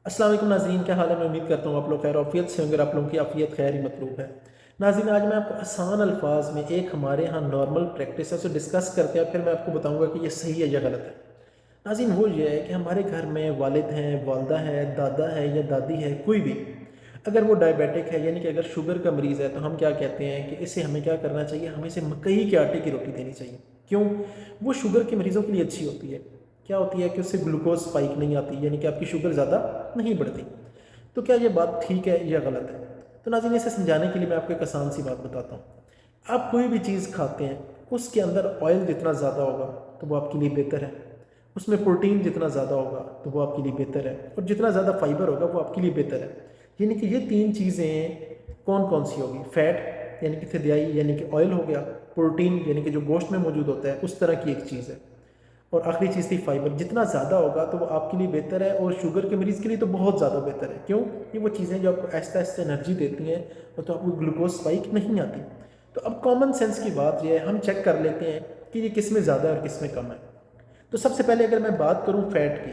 अस्सलाम वालेकुम नाज़रीन, क्या हाल है। मैं उम्मीद करता हूँ आप लोग खैर आफियत से होंगे। आप लोगों की आफियत खैर ही मतलूब है। नाज़रीन, आज मैं आपको आसान अल्फाज में एक हमारे यहाँ नॉर्मल प्रैक्टिस है उसे डिस्कस करते हैं, फिर मैं आपको बताऊँगा कि ये सही है या गलत है। नाज़रीन, वो ये है कि हमारे घर में वालिद हैं, वालदा है, दादा है या दादी है, कोई भी अगर वो डायबिटिक है यानी कि अगर शुगर का मरीज़ है, तो हम क्या कहते हैं कि इसे हमें क्या करना चाहिए, हमें इसे मकई के आटे की रोटी देनी चाहिए। क्यों? वो शुगर के मरीज़ों के लिए अच्छी होती है। क्या होती है कि उससे ग्लूकोज स्पाइक नहीं आती, यानी कि आपकी शुगर ज़्यादा नहीं बढ़ती। तो क्या ये बात ठीक है या गलत है? तो नाज़रीन, इसे समझाने के लिए मैं आपको एक आसान सी बात बताता हूँ। आप कोई भी चीज़ खाते हैं, उसके अंदर ऑयल जितना ज़्यादा होगा तो वो आपके लिए बेहतर है। उसमें प्रोटीन जितना ज़्यादा होगा तो वो आपके लिए बेहतर है, और जितना ज़्यादा फाइबर होगा वो आपके लिए बेहतर है। यानी कि ये तीन चीज़ें कौन कौन सी होगी? फैट यानी कि थदियाई यानी कि ऑयल हो गया, प्रोटीन यानी कि जो गोश्त में मौजूद होता है उस तरह की एक चीज़ है, और आखिरी चीज़ थी फाइबर। जितना ज़्यादा होगा तो वो आपके लिए बेहतर है, और शुगर के मरीज़ के लिए तो बहुत ज़्यादा बेहतर है। क्यों? ये वो चीज़ें जो आपको आहिस्ता आहिस्ता एनर्जी देती हैं, और तो आपको ग्लूकोज स्पाइक नहीं आती। तो अब कॉमन सेंस की बात यह है, हम चेक कर लेते हैं कि ये किस में ज़्यादा है और किस में कम है। तो सबसे पहले अगर मैं बात करूँ फैट की,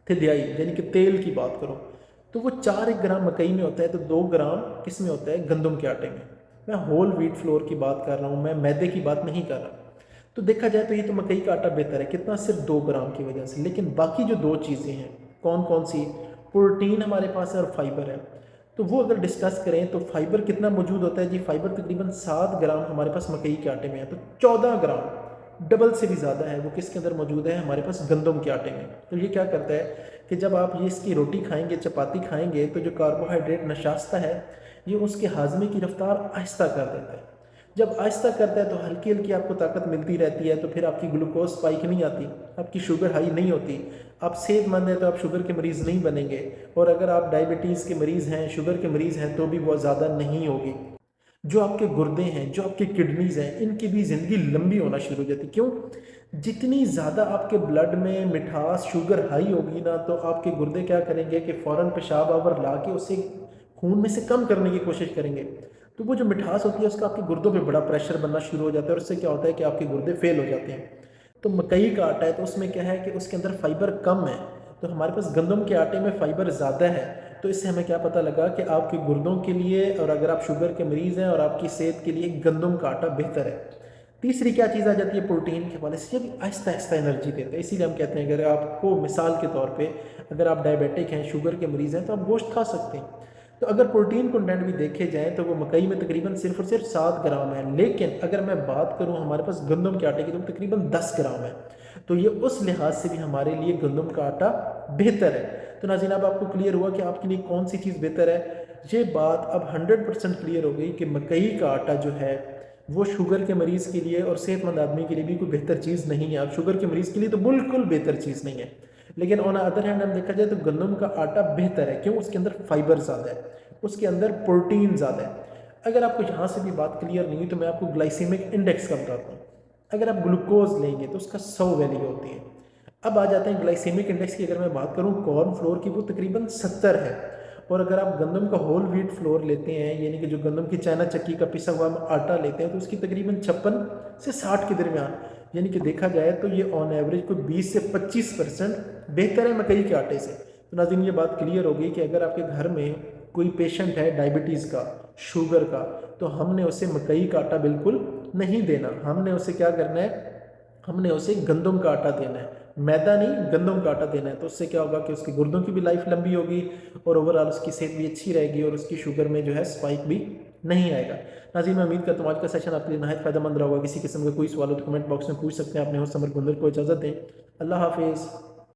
थदियाई यानी कि तेल की बात करूँ, तो वो 4 ग्राम मकई में होता है, तो 2 ग्राम किस में होता है? गंदम के आटे में। मैं होल व्हीट फ्लोर की बात कर रहा हूँ, मैं मैदे की बात नहीं कर रहा। तो देखा जाए तो ये तो मकई का आटा बेहतर है, कितना? सिर्फ 2 ग्राम की वजह से। लेकिन बाकी जो दो चीज़ें हैं, कौन कौन सी? प्रोटीन हमारे पास है और फाइबर है। तो वो अगर डिस्कस करें तो फाइबर कितना मौजूद होता है जी? फाइबर तकरीबन 7 ग्राम हमारे पास मकई के आटे में है, तो 14 ग्राम, डबल से भी ज़्यादा है वो किसके अंदर मौजूद है? हमारे पास गंदम के आटे में। तो ये क्या करता है कि जब आप ये इसकी रोटी खाएंगे, चपाती खाएंगे, तो जो कार्बोहाइड्रेट नशास्ता है ये उसके हाजमे की रफ्तार आहिस्ता कर देता है। जब आहिस्ता करता है तो हल्की हल्की आपको ताकत मिलती रहती है, तो फिर आपकी ग्लूकोज स्पाइक नहीं आती, आपकी शुगर हाई नहीं होती, आप सेहतमंद हैं तो आप शुगर के मरीज़ नहीं बनेंगे। और अगर आप डायबिटीज़ के मरीज़ हैं, शुगर के मरीज़ हैं, तो भी वो ज़्यादा नहीं होगी। जो आपके गुर्दे हैं, जो आपकी किडनीज़ हैं, इनकी भी ज़िंदगी लंबी होना शुरू हो जाती है। क्यों? जितनी ज़्यादा आपके ब्लड में मिठास, शुगर हाई होगी ना, तो आपके गुर्दे क्या करेंगे कि फ़ौरन पेशाब आवर ला के उसे खून में से कम करने की कोशिश करेंगे। तो वो जो मिठास होती है उसका आपके गुर्दों पे बड़ा प्रेशर बनना शुरू हो जाता है, और उससे क्या होता है कि आपके गुर्दे फेल हो जाते हैं। तो मकई का आटा है तो उसमें क्या है कि उसके अंदर फाइबर कम है, तो हमारे पास गंदम के आटे में फाइबर ज़्यादा है। तो इससे हमें क्या पता लगा कि आपके गुर्दों के लिए, और अगर आप शुगर के मरीज़ हैं, और आपकी सेहत के लिए गंदम का आटा बेहतर है। तीसरी क्या चीज़ आ जाती है? प्रोटीन के हवाले से। ये भी आहिस्ता आहिस्ता एनर्जी देता है, इसीलिए हम कहते हैं अगर आपको मिसाल के तौर पे अगर आप डायबिटिक हैं, शुगर के मरीज़ हैं, तो आप गोश्त खा सकते हैं। तो अगर प्रोटीन कंटेंट भी देखे जाएँ तो वो मकई में तकरीबन सिर्फ और सिर्फ 7 ग्राम है, लेकिन अगर मैं बात करूँ हमारे पास गंदम के आटे की, तो तकरीबन 10 ग्राम है। तो ये उस लिहाज से भी हमारे लिए गंदम का आटा बेहतर है। तो नाज़रीन, अब आपको क्लियर हुआ कि आपके लिए कौन सी चीज़ बेहतर है। ये बात अब 100% क्लियर हो गई कि मकई का आटा जो है वो शुगर के मरीज़ के लिए और सेहतमंद आदमी के लिए भी कोई बेहतर चीज़ नहीं है। अब शुगर के मरीज़ के लिए तो बिल्कुल बेहतर चीज़ नहीं है। लेकिन ऑन अदर हैंड हम देखा जाए तो गंदम का आटा बेहतर है। क्यों? उसके अंदर फाइबर ज़्यादा है, उसके अंदर प्रोटीन ज़्यादा है। अगर आपको यहाँ से भी बात क्लियर नहीं हुई तो मैं आपको ग्लाइसेमिक इंडेक्स का बताता हूँ। अगर आप ग्लूकोज लेंगे तो उसका 100 वैल्यू होती है। अब आ जाते हैं ग्लाइसेमिक इंडेक्स की। अगर मैं बात करूँ कॉर्न फ्लोर की, वो तकरीबन 70 है। और अगर आप गंदम का होल व्हीट फ्लोर लेते हैं, यानी कि जो गंदम की चाइना चक्की का पिसा हुआ आटा लेते हैं, तो उसकी तकरीबन 56 से 60 के दरमियान, यानी कि देखा जाए तो ये ऑन एवरेज कोई 20 से 25% बेहतर है मकई के आटे से। तो नाज़रीन, ये बात क्लियर हो गई कि अगर आपके घर में कोई पेशेंट है डायबिटीज़ का, शुगर का, तो हमने उसे मकई का आटा बिल्कुल नहीं देना। हमने उसे क्या करना है? हमने उसे गंदम का आटा देना है, मैदा नहीं, गंदम का आटा देना है। तो उससे क्या होगा कि उसके गुर्दों की भी लाइफ लंबी होगी, और ओवरऑल उसकी सेहत भी अच्छी रहेगी, और उसकी शुगर में जो है स्पाइक भी नहीं आएगा। नाज़रीन, मैं उम्मीद करता हूँ आज का सेशन आपके लिए नहायत फ़ायदेमंद रहा होगा। किसी किस्म का कोई सवाल हो तो कमेंट बॉक्स में पूछ सकते हैं। अपने होस्ट समर गुंदर को इजाज़त दें। अल्लाह हाफिज़।